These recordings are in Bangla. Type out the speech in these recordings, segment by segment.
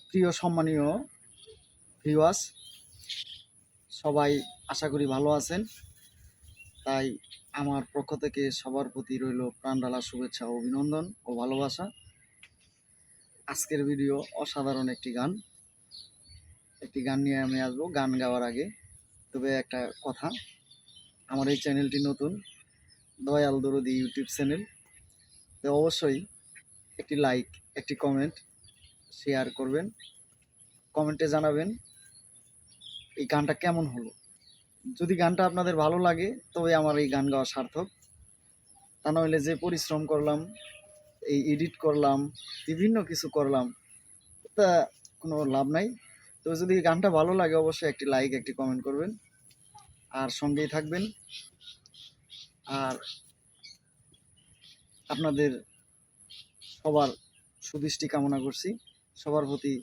প্রিয় সম্মানীয় ভিউয়ার্স, সবাই আশা করি ভালো আছেন। তাই আমার পক্ষ থেকে সবার প্রতি রইল প্রাণঢালা শুভেচ্ছা ও অভিনন্দন ও ভালোবাসা। আজকের ভিডিও অসাধারণ একটি গান নিয়ে আমি আসবো। গান গাওয়ার আগে তবে একটা কথা, আমার এই চ্যানেলটি নতুন, দয়াল দরদি ইউটিউব চ্যানেল। তো অবশ্যই একটি লাইক, একটি কমেন্ট, শেয়ার করবেন। কমেন্টে জানাবেন এই গানটা কেমন হলো। যদি গানটা আপনাদের ভালো লাগে তবে আমার এই গান গাওয়া সার্থক। তা নইলে যে পরিশ্রম করলাম, এই এডিট করলাম, বিভিন্ন কিছু করলাম, তা কোনো লাভ নাই। তো যদি গানটা ভালো লাগে অবশ্যই একটি লাইক, একটি কমেন্ট করবেন আর সঙ্গেই থাকবেন। আর আপনাদের সবার সুদৃষ্টি কামনা করছি। সবার প্রতি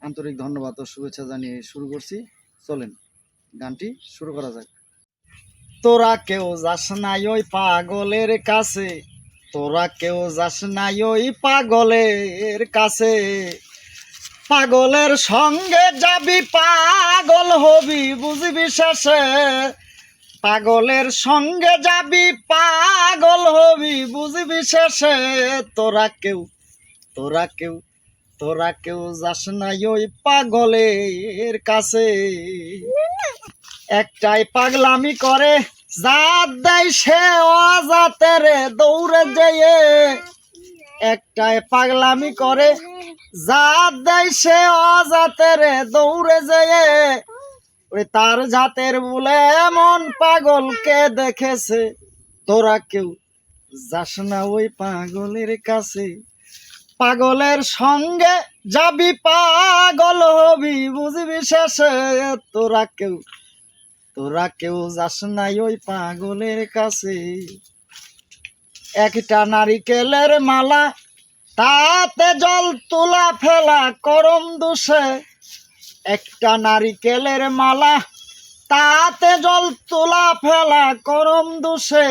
আন্তরিক ধন্যবাদ ও শুভেচ্ছা জানিয়ে শুরু করছি। চলেন গানটি শুরু করা যাক। তোরা কেউ যাস নাই ওই পাগলের কাছে, তোরা কেউ যাস নাই ওই পাগলের কাছে। পাগলের সঙ্গে যাবি পাগল হবি বুঝবি শেষে। পাগলের সঙ্গে যাবি পাগল হবি বুঝবি শেষে। তোরা কেউ তোরা কেউ তোরা কেউ যাস নাই ওই পাগলের কাছে। একটাই পাগলামি করে জাত দেয় সে অজাতে রে দৌড়ে যেয়ে। একটাই পাগলামি করে জাত দেয় সে অজাতে রে দৌড়ে যেয়ে। ওই তার জাতের বলে এমন পাগলকে দেখেছে। তোরা কেউ যাস না ওই পাগলের কাছে। পাগলের সঙ্গে যাবি পাগল হবি বুঝবি শেষে। তোরা কেউ যাস নাই ওই পাগলের কাছে। একটা নারিকেলের মালা তাতে জল তোলা ফেলা করম দোষে। একটা নারিকেলের মালা তাতে জল তোলা ফেলা করম দোষে।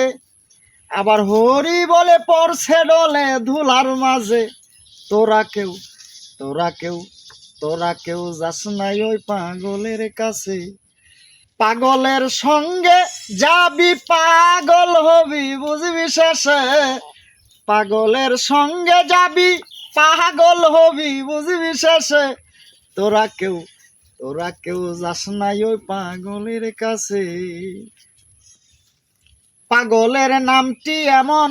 আবার হরি বলে পড়ছে ডলে ধুলার মাঝে। তোরা কেউ তোরা কেউ তোরা কেউ যাস নাই ওই পাগলের কাছে। পাগলের সঙ্গে যাবি পাগল হবি বুঝবি শেষে। পাগলের সঙ্গে যাবি পাগল হবি বুঝবি শেষে। তোরা কেউ যাস নাই ওই পাগলের কাছে। পাগলের নামটি এমন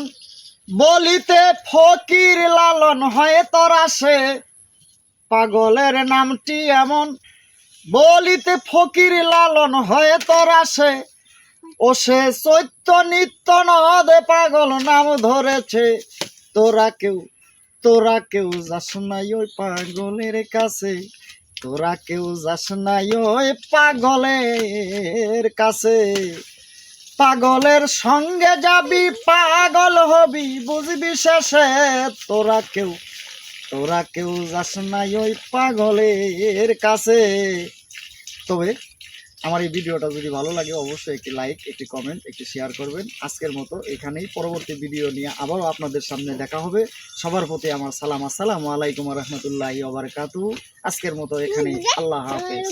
বলিতে ফকির লালন হয়ে তোরা সে। পাগলের নামটি এমন বলিতে ফকির লালন হয়ে তোরা সে। ও সে চৈত্য নিত্য নদে পাগল নাম ধরেছে। তোরা কেউ যাস নাই ওই পাগলের কাছে। তোরা কেউ যাস নাই ওই পাগলের কাছে। পাগলের সঙ্গে যাবি পাগল হবি বুঝবি শেষে। তোরা কেউ যাস নাই ওই পাগলের কাছে। তবে আমার এই ভিডিওটা যদি ভালো লাগে অবশ্যই একটি লাইক, একটি কমেন্ট, একটি শেয়ার করবেন। আজকের মতো এখানেই, পরবর্তী ভিডিও নিয়ে আবারও আপনাদের সামনে দেখা হবে। সবার প্রতি আমার সালাম। আসসালামু আলাইকুম রহমতুল্লাহি ওয়া বারাকাতুহু। আজকের মতো এখানেই, আল্লাহ হাফেজ।